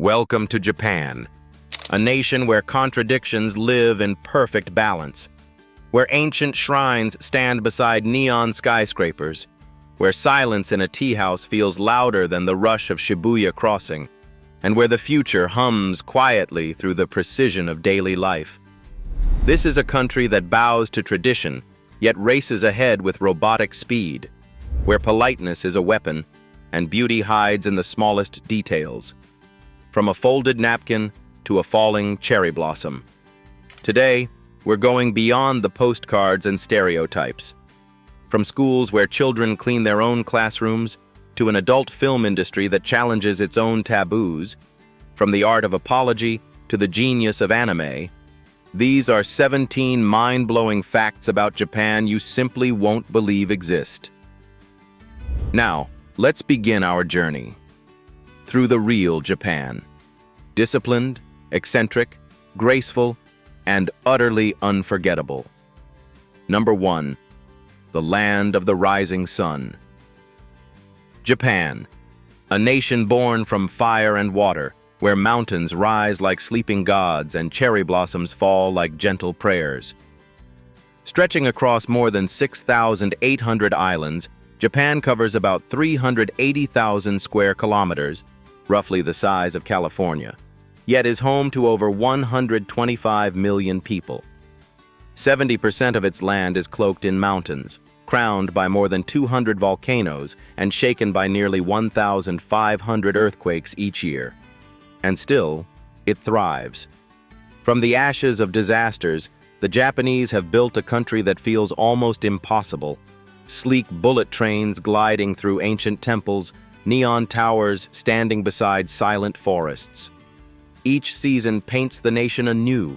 Welcome to Japan, a nation where contradictions live in perfect balance, where ancient shrines stand beside neon skyscrapers, where silence in a tea house feels louder than the rush of Shibuya crossing, and where the future hums quietly through the precision of daily life. This is a country that bows to tradition, yet races ahead with robotic speed, where politeness is a weapon and beauty hides in the smallest details, from a folded napkin to a falling cherry blossom. Today, we're going beyond the postcards and stereotypes. From schools where children clean their own classrooms to an adult film industry that challenges its own taboos, from the art of apology to the genius of anime, these are 17 mind-blowing facts about Japan you simply won't believe exist. Now, let's begin our journey through the real Japan. Disciplined, eccentric, graceful, and utterly unforgettable. Number 1. The land of the rising sun. Japan, a nation born from fire and water, where mountains rise like sleeping gods and cherry blossoms fall like gentle prayers. Stretching across more than 6,800 islands, Japan covers about 380,000 square kilometers, roughly the size of California, yet is home to over 125 million people. 70% of its land is cloaked in mountains, crowned by more than 200 volcanoes and shaken by nearly 1,500 earthquakes each year. And still, it thrives. From the ashes of disasters, the Japanese have built a country that feels almost impossible. Sleek bullet trains gliding through ancient temples, neon towers standing beside silent forests. Each season paints the nation anew.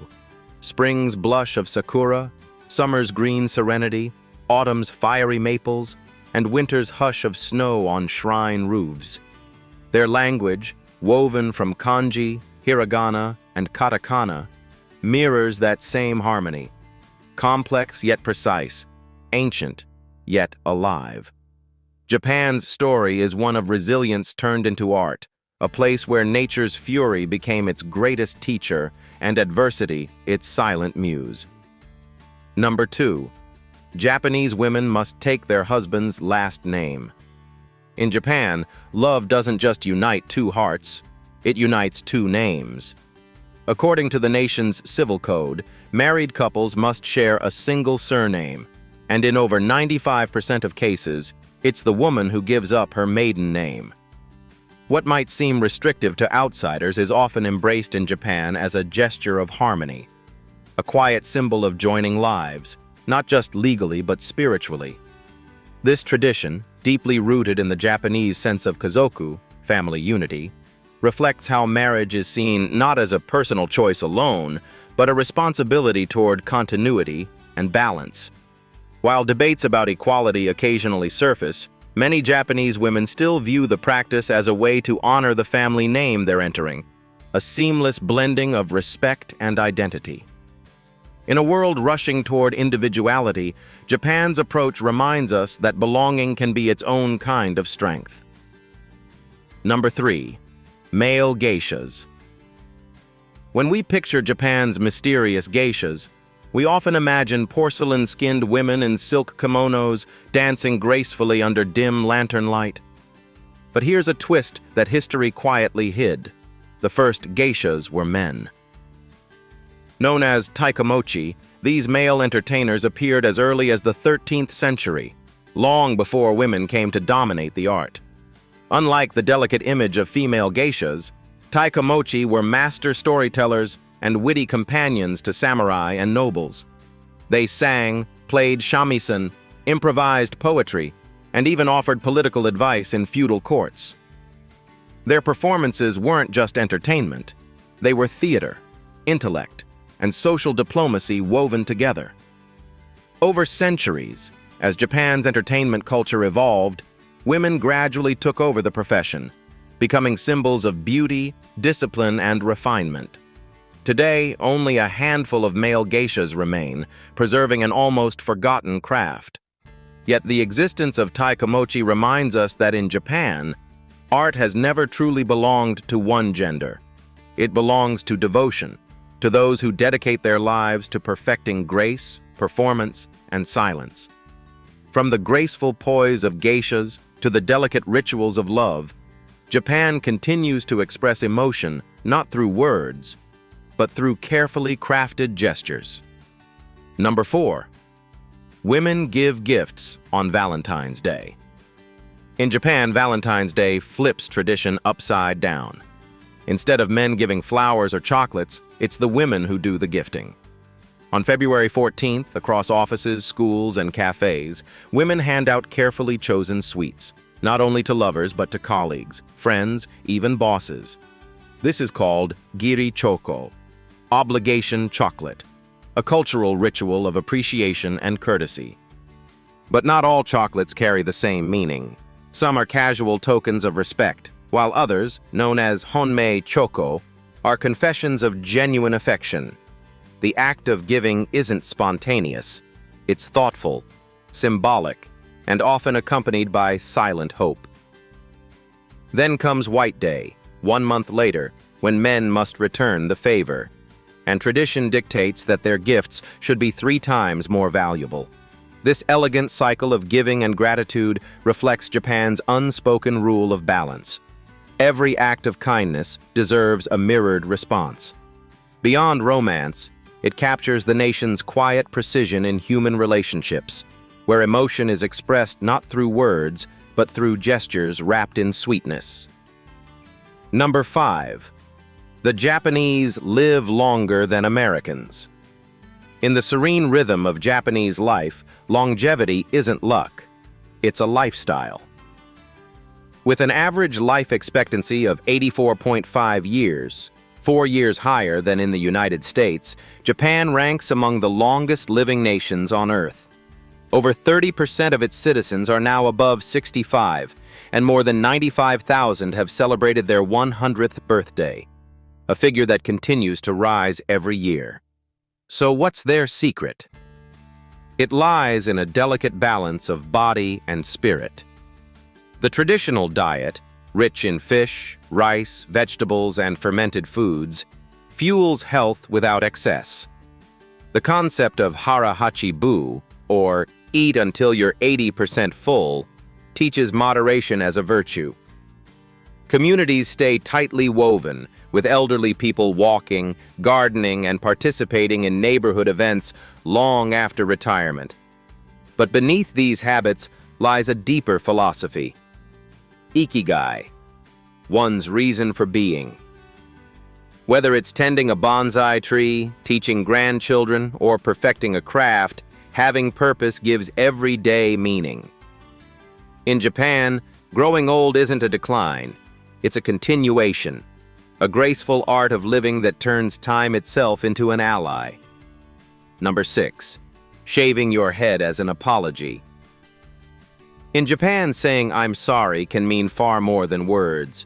Spring's blush of sakura, summer's green serenity, autumn's fiery maples, and winter's hush of snow on shrine roofs. Their language, woven from kanji, hiragana, and katakana, mirrors that same harmony. Complex yet precise, ancient yet alive. Japan's story is one of resilience turned into art, a place where nature's fury became its greatest teacher and adversity its silent muse. Number 2. Japanese women must take their husband's last name. In Japan, love doesn't just unite two hearts, it unites two names. According to the nation's civil code, married couples must share a single surname, and in over 95% of cases, it's the woman who gives up her maiden name. What might seem restrictive to outsiders is often embraced in Japan as a gesture of harmony, a quiet symbol of joining lives, not just legally but spiritually. This tradition, deeply rooted in the Japanese sense of kazoku, family unity, reflects how marriage is seen not as a personal choice alone, but a responsibility toward continuity and balance. While debates about equality occasionally surface, many Japanese women still view the practice as a way to honor the family name they're entering, a seamless blending of respect and identity. In a world rushing toward individuality, Japan's approach reminds us that belonging can be its own kind of strength. Number 3. Male geishas. When we picture Japan's mysterious geishas, we often imagine porcelain-skinned women in silk kimonos dancing gracefully under dim lantern light. But here's a twist that history quietly hid. The first geishas were men. Known as taikomochi, these male entertainers appeared as early as the 13th century, long before women came to dominate the art. Unlike the delicate image of female geishas, taikomochi were master storytellers and witty companions to samurai and nobles. They sang, played shamisen, improvised poetry, and even offered political advice in feudal courts. Their performances weren't just entertainment, they were theater, intellect, and social diplomacy woven together. Over centuries, as Japan's entertainment culture evolved, women gradually took over the profession, becoming symbols of beauty, discipline, and refinement. Today, only a handful of male geishas remain, preserving an almost forgotten craft. Yet the existence of taikomochi reminds us that in Japan, art has never truly belonged to one gender. It belongs to devotion, to those who dedicate their lives to perfecting grace, performance, and silence. From the graceful poise of geishas to the delicate rituals of love, Japan continues to express emotion not through words, but through carefully crafted gestures. Number 4. Women give gifts on Valentine's Day. In Japan, Valentine's Day flips tradition upside down. Instead of men giving flowers or chocolates, it's the women who do the gifting. On February 14th, across offices, schools, and cafés, women hand out carefully chosen sweets, not only to lovers but to colleagues, friends, even bosses. This is called giri choko, obligation chocolate, a cultural ritual of appreciation and courtesy. But not all chocolates carry the same meaning. Some are casual tokens of respect, while others, known as honmei choko, are confessions of genuine affection. The act of giving isn't spontaneous. It's thoughtful, symbolic, and often accompanied by silent hope. Then comes White Day, 1 month later, when men must return the favor, and tradition dictates that their gifts should be 3 times more valuable. This elegant cycle of giving and gratitude reflects Japan's unspoken rule of balance. Every act of kindness deserves a mirrored response. Beyond romance, it captures the nation's quiet precision in human relationships, where emotion is expressed not through words, but through gestures wrapped in sweetness. Number 5. The Japanese live longer than Americans. In the serene rhythm of Japanese life, longevity isn't luck. It's a lifestyle. With an average life expectancy of 84.5 years, 4 years higher than in the United States, Japan ranks among the longest living nations on Earth. Over 30% of its citizens are now above 65, and more than 95,000 have celebrated their 100th birthday, a figure that continues to rise every year. So what's their secret? It lies in a delicate balance of body and spirit. The traditional diet, rich in fish, rice, vegetables, and fermented foods, fuels health without excess. The concept of hara hachi bu, or eat until you're 80% full, teaches moderation as a virtue. Communities stay tightly woven, with elderly people walking, gardening, and participating in neighborhood events long after retirement. But beneath these habits lies a deeper philosophy. Ikigai, one's reason for being. Whether it's tending a bonsai tree, teaching grandchildren, or perfecting a craft, having purpose gives every day meaning. In Japan, growing old isn't a decline, it's a continuation, a graceful art of living that turns time itself into an ally. Number 6. Shaving your head as an apology. In Japan, saying "I'm sorry" can mean far more than words.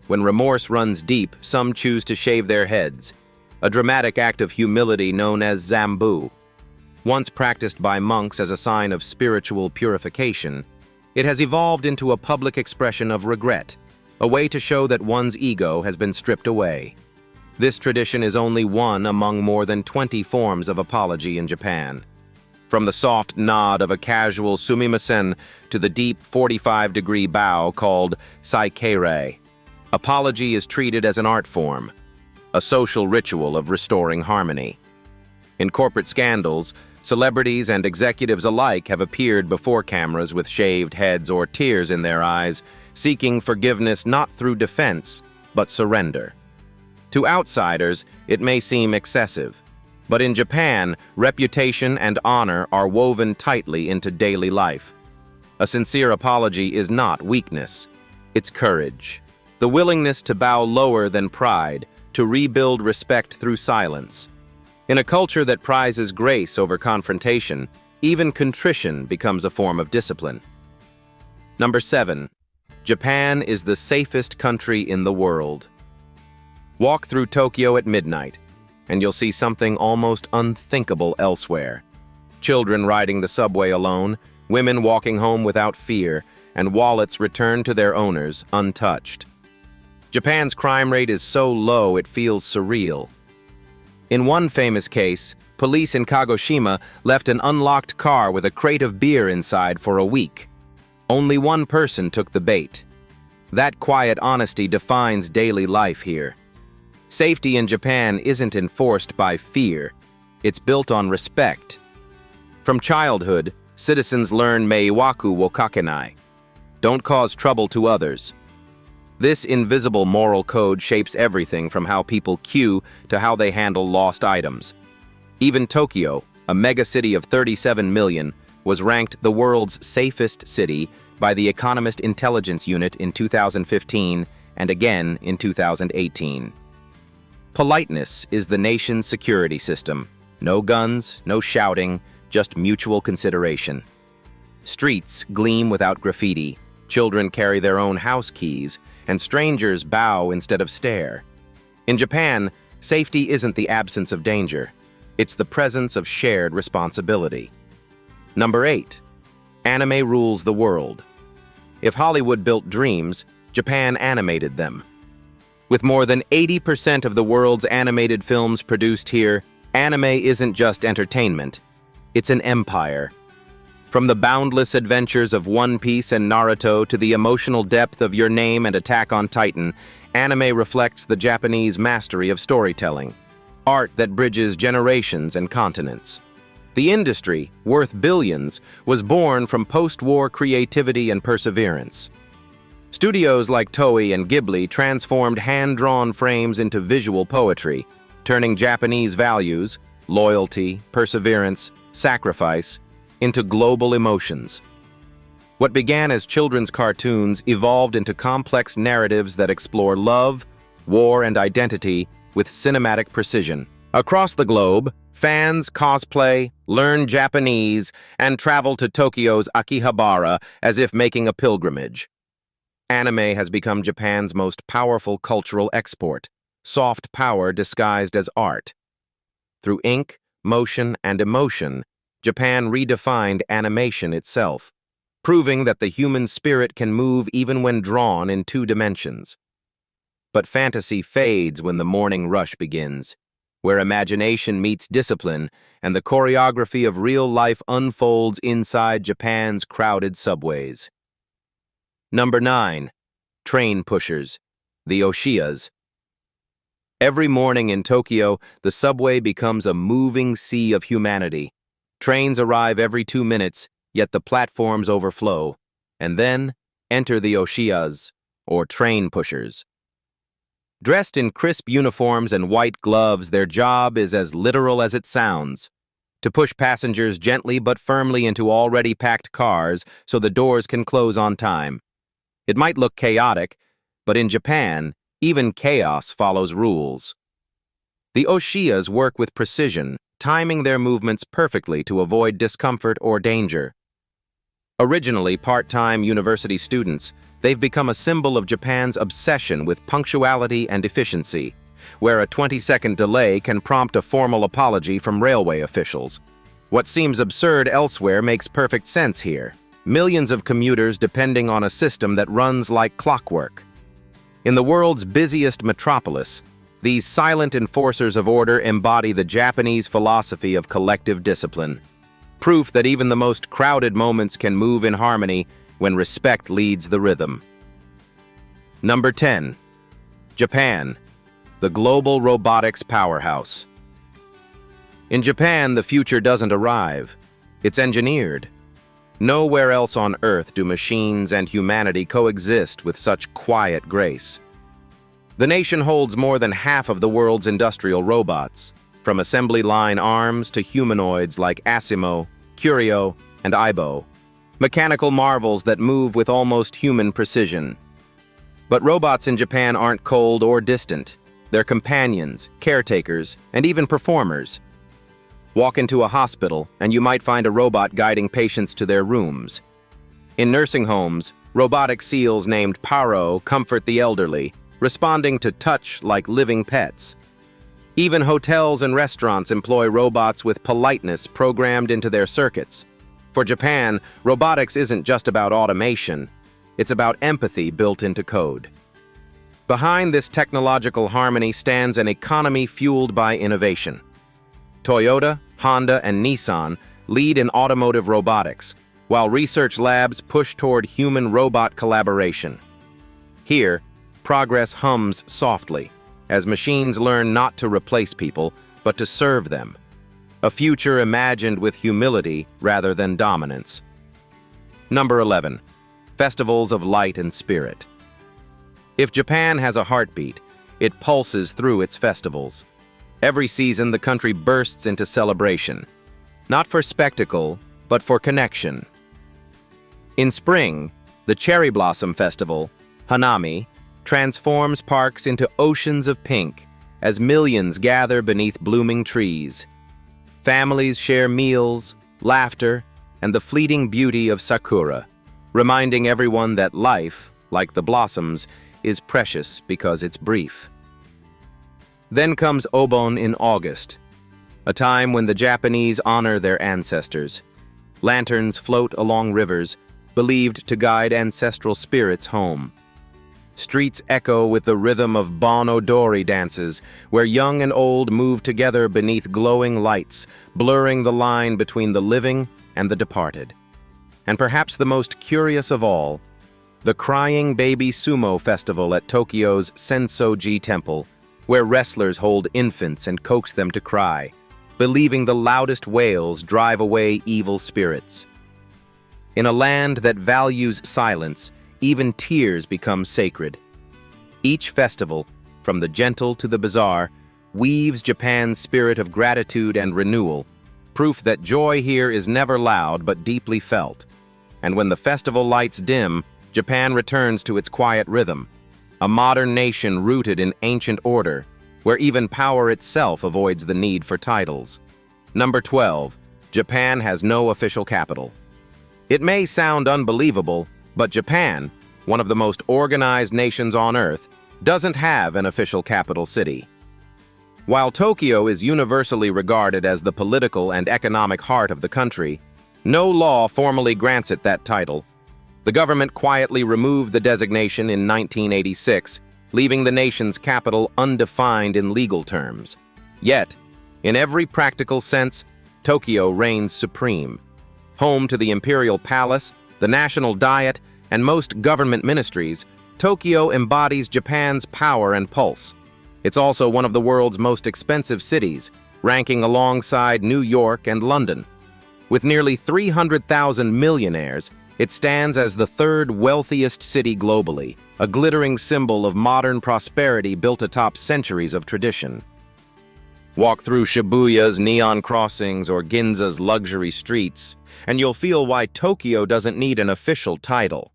When remorse runs deep, some choose to shave their heads, a dramatic act of humility known as zambu. Once practiced by monks as a sign of spiritual purification, it has evolved into a public expression of regret, a way to show that one's ego has been stripped away. This tradition is only one among more than 20 forms of apology in Japan. From the soft nod of a casual sumimasen to the deep 45-degree bow called saikere, apology is treated as an art form, a social ritual of restoring harmony. In corporate scandals, celebrities and executives alike have appeared before cameras with shaved heads or tears in their eyes, seeking forgiveness not through defense, but surrender. To outsiders, it may seem excessive, but in Japan, reputation and honor are woven tightly into daily life. A sincere apology is not weakness, it's courage. The willingness to bow lower than pride, to rebuild respect through silence. In a culture that prizes grace over confrontation, even contrition becomes a form of discipline. Number 7. Japan is the safest country in the world. Walk through Tokyo at midnight, and you'll see something almost unthinkable elsewhere. Children riding the subway alone, women walking home without fear, and wallets returned to their owners untouched. Japan's crime rate is so low it feels surreal. In one famous case, police in Kagoshima left an unlocked car with a crate of beer inside for a week. Only one person took the bait. That quiet honesty defines daily life here. Safety in Japan isn't enforced by fear. It's built on respect. From childhood, citizens learn meiwaku wo kakenai. Don't cause trouble to others. This invisible moral code shapes everything from how people queue to how they handle lost items. Even Tokyo, a megacity of 37 million, was ranked the world's safest city by the Economist Intelligence Unit in 2015 and again in 2018. Politeness is the nation's security system. No guns, no shouting, just mutual consideration. Streets gleam without graffiti, children carry their own house keys, and strangers bow instead of stare. In Japan, safety isn't the absence of danger. It's the presence of shared responsibility. Number 8. Anime rules the world. If Hollywood built dreams, Japan animated them. With more than 80% of the world's animated films produced here, anime isn't just entertainment. It's an empire. From the boundless adventures of One Piece and Naruto to the emotional depth of Your Name and Attack on Titan, anime reflects the Japanese mastery of storytelling, art that bridges generations and continents. The industry, worth billions, was born from post-war creativity and perseverance. Studios like Toei and Ghibli transformed hand-drawn frames into visual poetry, turning Japanese values, loyalty, perseverance, sacrifice, into global emotions. What began as children's cartoons evolved into complex narratives that explore love, war, and identity with cinematic precision. Across the globe, fans cosplay, learn Japanese, and travel to Tokyo's Akihabara as if making a pilgrimage. Anime has become Japan's most powerful cultural export, soft power disguised as art. Through ink, motion, and emotion, Japan redefined animation itself, proving that the human spirit can move even when drawn in 2 dimensions. But fantasy fades when the morning rush begins, where imagination meets discipline and the choreography of real life unfolds inside Japan's crowded subways. Number 9. Train pushers, the Oshiyas. Every morning in Tokyo, the subway becomes a moving sea of humanity. Trains arrive every 2 minutes, yet the platforms overflow. And then enter the Oshiyas, or train pushers. Dressed in crisp uniforms and white gloves, their job is as literal as it sounds: to push passengers gently but firmly into already packed cars so the doors can close on time. It might look chaotic, but in Japan, even chaos follows rules. The Oshiyas work with precision, timing their movements perfectly to avoid discomfort or danger. Originally part-time university students, they've become a symbol of Japan's obsession with punctuality and efficiency, where a 20-second delay can prompt a formal apology from railway officials. What seems absurd elsewhere makes perfect sense here. Millions of commuters depending on a system that runs like clockwork. In the world's busiest metropolis, these silent enforcers of order embody the Japanese philosophy of collective discipline. Proof that even the most crowded moments can move in harmony when respect leads the rhythm. Number 10. Japan, the global robotics powerhouse. In Japan, the future doesn't arrive. It's engineered. Nowhere else on Earth do machines and humanity coexist with such quiet grace. The nation holds more than half of the world's industrial robots, from assembly line arms to humanoids like Asimo, Curio, and Aibo, mechanical marvels that move with almost human precision. But robots in Japan aren't cold or distant. They're companions, caretakers, and even performers. Walk into a hospital, and you might find a robot guiding patients to their rooms. In nursing homes, robotic seals named Paro comfort the elderly, responding to touch like living pets. Even hotels and restaurants employ robots with politeness programmed into their circuits. For Japan, robotics isn't just about automation. It's about empathy built into code. Behind this technological harmony stands an economy fueled by innovation. Toyota, Honda, and Nissan lead in automotive robotics, while research labs push toward human-robot collaboration. Here, progress hums softly, as machines learn not to replace people, but to serve them. A future imagined with humility rather than dominance. Number 11. Festivals of Light and Spirit. If Japan has a heartbeat, it pulses through its festivals. Every season, the country bursts into celebration, not for spectacle, but for connection. In spring, the Cherry Blossom Festival, Hanami, transforms parks into oceans of pink as millions gather beneath blooming trees. Families share meals, laughter, and the fleeting beauty of sakura, reminding everyone that life, like the blossoms, is precious because it's brief. Then comes Obon in August, a time when the Japanese honor their ancestors. Lanterns float along rivers, believed to guide ancestral spirits home. Streets echo with the rhythm of Bon Odori dances, where young and old move together beneath glowing lights, blurring the line between the living and the departed. And perhaps the most curious of all, the Crying Baby Sumo Festival at Tokyo's Sensoji Temple, where wrestlers hold infants and coax them to cry, believing the loudest wails drive away evil spirits. In a land that values silence, even tears become sacred. Each festival, from the gentle to the bizarre, weaves Japan's spirit of gratitude and renewal, proof that joy here is never loud but deeply felt. And when the festival lights dim, Japan returns to its quiet rhythm, a modern nation rooted in ancient order, where even power itself avoids the need for titles. Number 12. Japan has no official capital. It may sound unbelievable, but Japan, one of the most organized nations on Earth, doesn't have an official capital city. While Tokyo is universally regarded as the political and economic heart of the country, no law formally grants it that title. The government quietly removed the designation in 1986, leaving the nation's capital undefined in legal terms. Yet, in every practical sense, Tokyo reigns supreme. Home to the Imperial Palace, the National Diet, and most government ministries, Tokyo embodies Japan's power and pulse. It's also one of the world's most expensive cities, ranking alongside New York and London. With nearly 300,000 millionaires, it stands as the third wealthiest city globally, a glittering symbol of modern prosperity built atop centuries of tradition. Walk through Shibuya's neon crossings or Ginza's luxury streets, and you'll feel why Tokyo doesn't need an official title.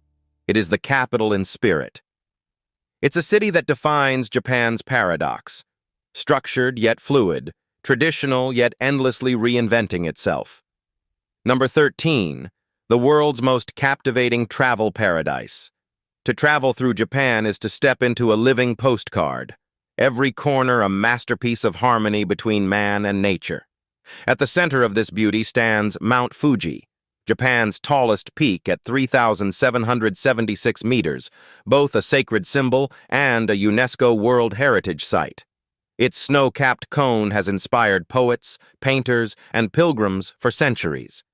It is the capital in spirit. It's a city that defines Japan's paradox: structured yet fluid, traditional yet endlessly reinventing itself. Number 13. The world's most captivating travel paradise. To travel through Japan is to step into a living postcard, every corner a masterpiece of harmony between man and nature. At the center of this beauty stands Mount Fuji, Japan's tallest peak at 3,776 meters, both a sacred symbol and a UNESCO World Heritage Site. Its snow-capped cone has inspired poets, painters, and pilgrims for centuries.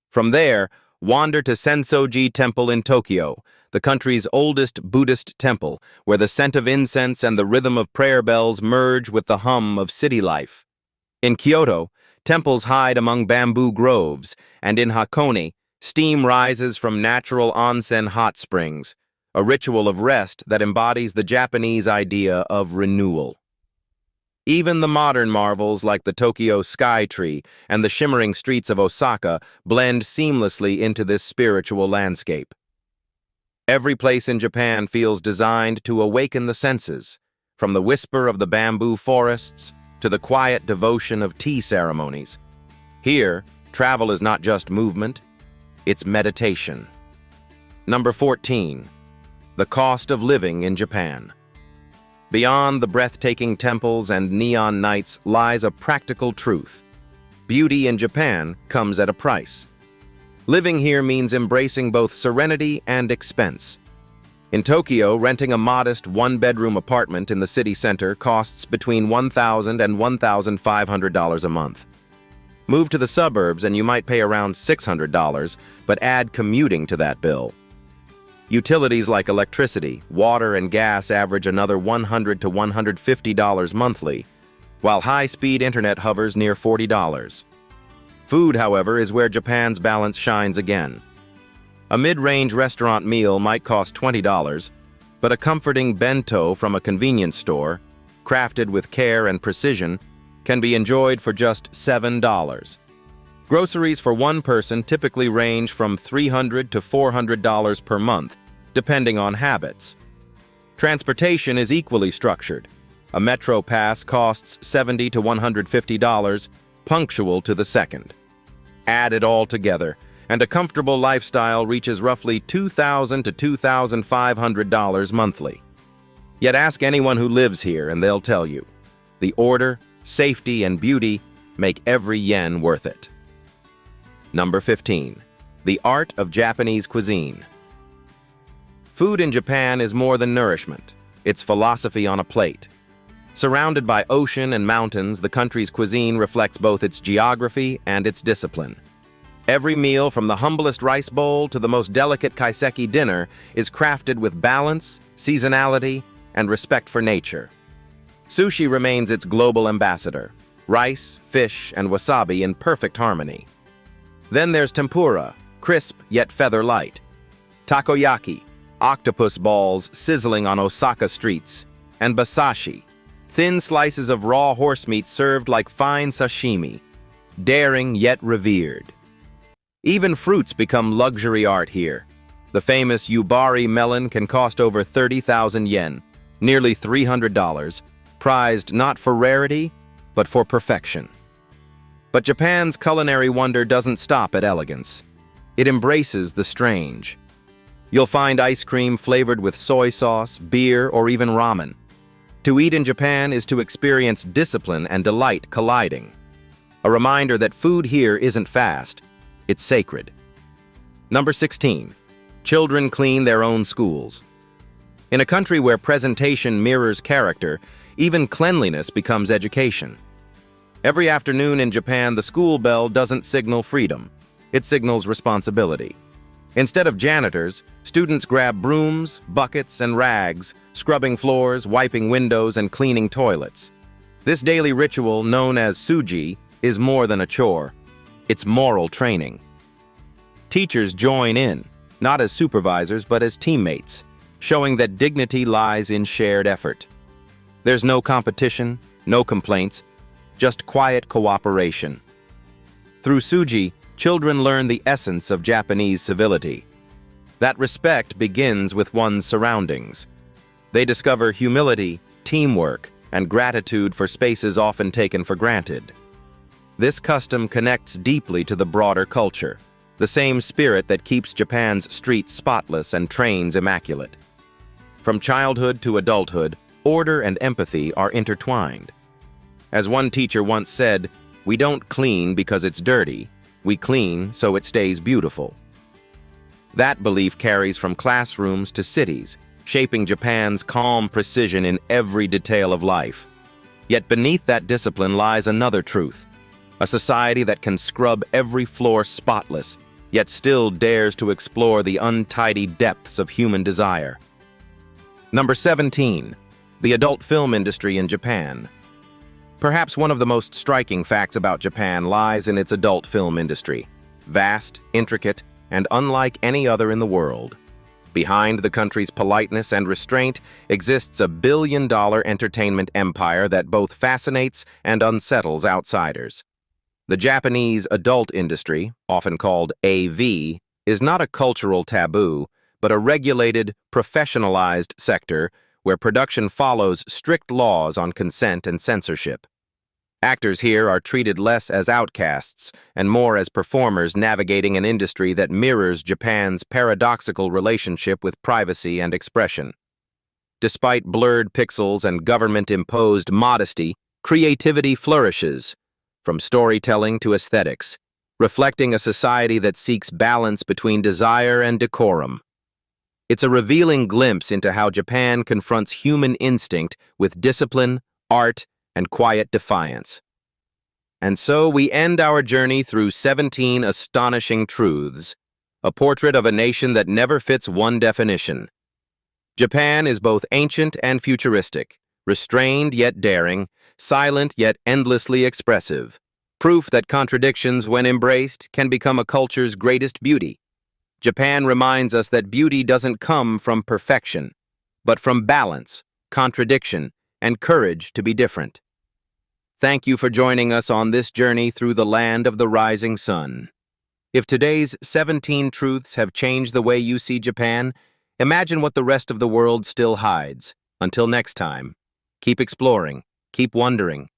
From there, wander to Sensoji Temple in Tokyo, the country's oldest Buddhist temple, where the scent of incense and the rhythm of prayer bells merge with the hum of city life. In Kyoto, temples hide among bamboo groves, and in Hakone, steam rises from natural onsen hot springs, a ritual of rest that embodies the Japanese idea of renewal. Even the modern marvels like the Tokyo Sky Tree and the shimmering streets of Osaka blend seamlessly into this spiritual landscape. Every place in Japan feels designed to awaken the senses, from the whisper of the bamboo forests to the quiet devotion of tea ceremonies. Here, travel is not just movement, it's meditation. Number 14. The cost of living in Japan. Beyond the breathtaking temples and neon nights lies a practical truth. Beauty in Japan comes at a price. Living here means embracing both serenity and expense. In Tokyo, renting a modest one-bedroom apartment in the city center costs between $1,000 and $1,500 a month. Move to the suburbs and you might pay around $600, but add commuting to that bill. Utilities like electricity, water, and gas average another $100 to $150 monthly, while high-speed internet hovers near $40. Food, however, is where Japan's balance shines again. A mid-range restaurant meal might cost $20, but a comforting bento from a convenience store, crafted with care and precision, can be enjoyed for just $7. Groceries for one person typically range from $300 to $400 per month, depending on habits. Transportation is equally structured. A metro pass costs $70 to $150, punctual to the second. Add it all together, and a comfortable lifestyle reaches roughly $2,000 to $2,500 monthly. Yet ask anyone who lives here and they'll tell you, the order, safety, and beauty make every yen worth it. Number 15. The art of Japanese cuisine. Food in Japan is more than nourishment. It's philosophy on a plate. Surrounded by ocean and mountains, the country's cuisine reflects both its geography and its discipline. Every meal, from the humblest rice bowl to the most delicate kaiseki dinner, is crafted with balance, seasonality, and respect for nature. Sushi remains its global ambassador, rice, fish, and wasabi in perfect harmony. Then there's tempura, crisp yet feather-light. Takoyaki, octopus balls sizzling on Osaka streets. And basashi, thin slices of raw horse meat served like fine sashimi, daring yet revered. Even fruits become luxury art here. The famous Yubari melon can cost over 30,000 yen, nearly $300, prized not for rarity, but for perfection. But Japan's culinary wonder doesn't stop at elegance. It embraces the strange. You'll find ice cream flavored with soy sauce, beer, or even ramen. To eat in Japan is to experience discipline and delight colliding. A reminder that food here isn't fast, it's sacred. Number 16. Children clean their own schools. In a country where presentation mirrors character, even cleanliness becomes education. Every afternoon in Japan, the school bell doesn't signal freedom. It signals responsibility. Instead of janitors, students grab brooms, buckets, and rags, scrubbing floors, wiping windows, and cleaning toilets. This daily ritual, known as tsuji, is more than a chore. It's moral training. Teachers join in, not as supervisors but as teammates, showing that dignity lies in shared effort. There's no competition, no complaints, just quiet cooperation. Through tsuji, children learn the essence of Japanese civility. That respect begins with one's surroundings. They discover humility, teamwork, and gratitude for spaces often taken for granted. This custom connects deeply to the broader culture, the same spirit that keeps Japan's streets spotless and trains immaculate. From childhood to adulthood, order and empathy are intertwined. As one teacher once said, "We don't clean because it's dirty. We clean so it stays beautiful." That belief carries from classrooms to cities, shaping Japan's calm precision in every detail of life. Yet beneath that discipline lies another truth: a society that can scrub every floor spotless, yet still dares to explore the untidy depths of human desire. Number 17. The adult film industry in Japan. Perhaps one of the most striking facts about Japan lies in its adult film industry. Vast, intricate, and unlike any other in the world. Behind the country's politeness and restraint exists a billion-dollar entertainment empire that both fascinates and unsettles outsiders. The Japanese adult industry, often called AV, is not a cultural taboo, but a regulated, professionalized sector where production follows strict laws on consent and censorship. Actors here are treated less as outcasts and more as performers navigating an industry that mirrors Japan's paradoxical relationship with privacy and expression. Despite blurred pixels and government-imposed modesty, creativity flourishes, from storytelling to aesthetics, reflecting a society that seeks balance between desire and decorum. It's a revealing glimpse into how Japan confronts human instinct with discipline, art, and quiet defiance. And so we end our journey through 17 astonishing truths, a portrait of a nation that never fits one definition. Japan is both ancient and futuristic, restrained yet daring, silent yet endlessly expressive, proof that contradictions, when embraced, can become a culture's greatest beauty. Japan reminds us that beauty doesn't come from perfection, but from balance, contradiction, and courage to be different. Thank you for joining us on this journey through the land of the rising sun. If today's 17 truths have changed the way you see Japan, imagine what the rest of the world still hides. Until next time, keep exploring, keep wondering,